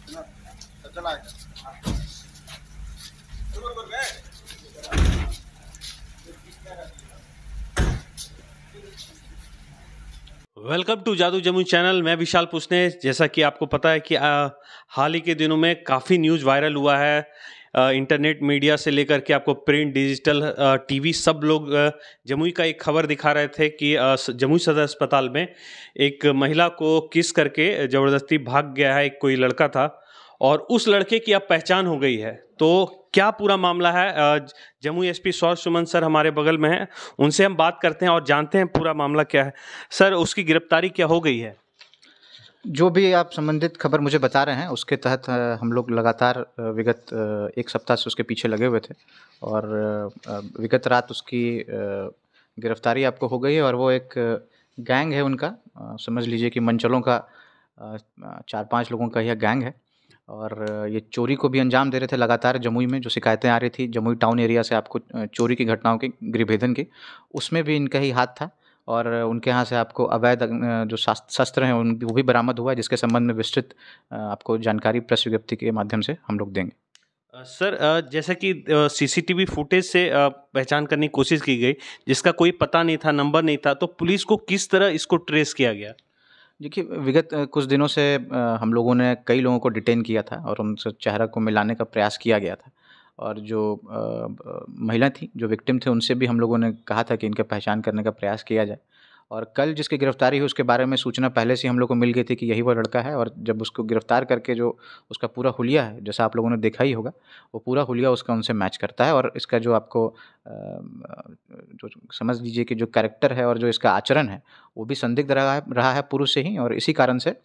Welcome to जादू Jamui channel. मैं विशाल पुष्ने। जैसा कि आपको पता है कि हाल ही के दिनों में काफ़ी न्यूज़ वायरल हुआ है। इंटरनेट मीडिया से लेकर के आपको प्रिंट, डिजिटल, टीवी, सब लोग जमुई का एक खबर दिखा रहे थे कि जमुई सदर अस्पताल में एक महिला को किस करके ज़बरदस्ती भाग गया है। एक कोई लड़का था और उस लड़के की अब पहचान हो गई है। तो क्या पूरा मामला है? जमुई एसपी सौर सुमन सर हमारे बगल में हैं, उनसे हम बात करते हैं और जानते हैं पूरा मामला क्या है। सर, उसकी गिरफ्तारी क्या हो गई है? जो भी आप संबंधित खबर मुझे बता रहे हैं उसके तहत हम लोग लगातार विगत एक सप्ताह से उसके पीछे लगे हुए थे और विगत रात उसकी गिरफ्तारी आपको हो गई है। और वो एक गैंग है उनका, समझ लीजिए कि मंचलों का 4-5 लोगों का यह गैंग है। और ये चोरी को भी अंजाम दे रहे थे लगातार जमुई में। जो शिकायतें आ रही थी जमुई टाउन एरिया से आपको चोरी की घटनाओं की, गृहभेदन की, उसमें भी इनका ही हाथ था। और उनके यहाँ से आपको अवैध जो शस्त्र हैं वो भी बरामद हुआ है, जिसके संबंध में विस्तृत आपको जानकारी प्रेस विज्ञप्ति के माध्यम से हम लोग देंगे। सर, जैसा कि सीसीटीवी फुटेज से पहचान करने की कोशिश की गई, जिसका कोई पता नहीं था, नंबर नहीं था, तो पुलिस को किस तरह इसको ट्रेस किया गया? देखिए, विगत कुछ दिनों से हम लोगों ने कई लोगों को डिटेन किया था और उनसे चेहरा को मिलाने का प्रयास किया गया था। और जो महिला थी, जो विक्टिम थे, उनसे भी हम लोगों ने कहा था कि इनका पहचान करने का प्रयास किया जाए। और कल जिसकी गिरफ्तारी हुई उसके बारे में सूचना पहले से हम लोग को मिल गई थी कि यही वो लड़का है। और जब उसको गिरफ्तार करके जो उसका पूरा हुलिया है, जैसा आप लोगों ने देखा ही होगा, वो पूरा हुलिया उसका उनसे मैच करता है। और इसका जो आपको जो समझ लीजिए कि जो कैरेक्टर है और जो इसका आचरण है, वो भी संदिग्ध रहा है पूर्व से ही। और इसी कारण से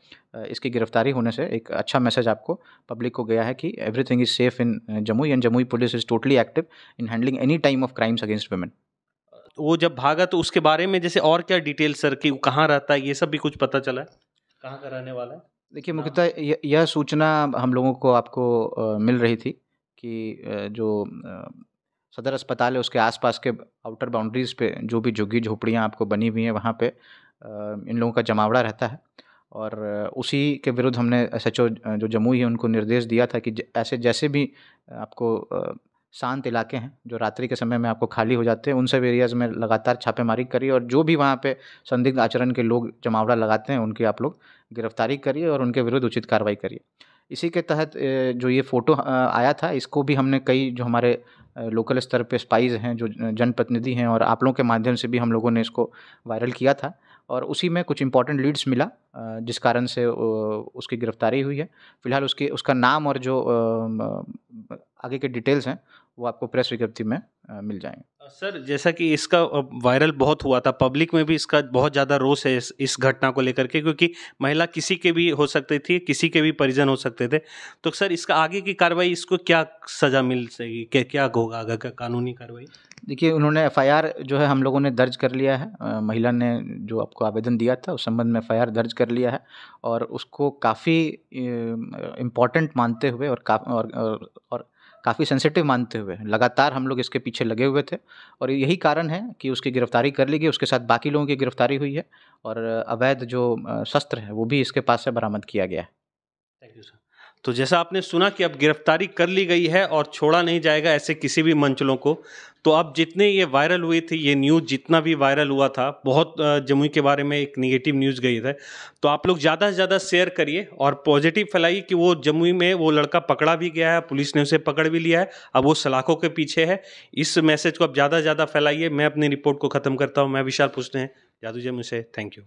इसकी गिरफ्तारी होने से एक अच्छा मैसेज आपको पब्लिक को गया है कि everything is safe in Jamui and Jamui police is totally active in handling any time of crimes against women. वो जब भागा तो उसके बारे में जैसे और क्या डिटेल सर, कि वो कहाँ रहता है, ये सब भी कुछ पता चला है? कहाँ का रहने वाला है? देखिए, नाम? मुख्यतः यह सूचना हम लोगों को आपको मिल रही थी कि जो सदर अस्पताल है उसके आसपास के आउटर बाउंड्रीज़ पे जो भी झुग्गी-झोपड़ियाँ आपको बनी हुई हैं, वहाँ पे इन लोगों का जमावड़ा रहता है। और उसी के विरुद्ध हमने एसएचओ जो जमुई है उनको निर्देश दिया था कि ऐसे जैसे भी आपको शांत इलाके हैं जो रात्रि के समय में आपको खाली हो जाते हैं, उन सब एरियाज़ में लगातार छापेमारी करिए। और जो भी वहाँ पे संदिग्ध आचरण के लोग जमावड़ा लगाते हैं, उनकी आप लोग गिरफ्तारी करिए और उनके विरुद्ध उचित कार्रवाई करिए। इसी के तहत जो ये फ़ोटो आया था, इसको भी हमने कई जो हमारे लोकल स्तर पे स्पाइज़ हैं, जो जनप्रतिनिधि हैं, और आप लोगों के माध्यम से भी हम लोगों ने इसको वायरल किया था। और उसी में कुछ इम्पोर्टेंट लीड्स मिला, जिस कारण से उसकी गिरफ्तारी हुई है। फिलहाल उसका नाम और जो आगे के डिटेल्स हैं वो आपको प्रेस विज्ञप्ति में मिल जाएँगे। सर, जैसा कि इसका वायरल बहुत हुआ था, पब्लिक में भी इसका बहुत ज़्यादा रोष है इस घटना को लेकर के, क्योंकि महिला किसी के भी हो सकती थी, किसी के भी परिजन हो सकते थे। तो सर, इसका आगे की कार्रवाई, इसको क्या सज़ा मिल सकेगी, क्या होगा आगे का कानूनी कार्रवाई? देखिए, उन्होंने एफआईआर जो है हम लोगों ने दर्ज कर लिया है। महिला ने जो आपको आवेदन दिया था उस संबंध में एफआईआर दर्ज कर लिया है। और उसको काफ़ी इम्पोर्टेंट मानते हुए और काफ़ी सेंसिटिव मानते हुए लगातार हम लोग इसके पीछे लगे हुए थे। और यही कारण है कि उसकी गिरफ्तारी कर ली गई। उसके साथ बाकी लोगों की गिरफ्तारी हुई है और अवैध जो शस्त्र है वो भी इसके पास से बरामद किया गया है। Thank you sir. तो जैसा आपने सुना कि अब गिरफ्तारी कर ली गई है और छोड़ा नहीं जाएगा ऐसे किसी भी मंचलों को। तो अब जितने ये वायरल हुई थी, ये न्यूज़ जितना भी वायरल हुआ था, बहुत जमुई के बारे में एक नेगेटिव न्यूज़ गई है, तो आप लोग ज़्यादा से ज़्यादा शेयर करिए और पॉजिटिव फैलाइए कि वो जमुई में वो लड़का पकड़ा भी गया है, पुलिस ने उसे पकड़ भी लिया है, अब वो सलाखों के पीछे है। इस मैसेज को अब ज़्यादा से ज़्यादा फैलाइए। मैं अपनी रिपोर्ट को ख़त्म करता हूँ। मैं विशाल पुष्ने, जादू जमुई से। Thank you.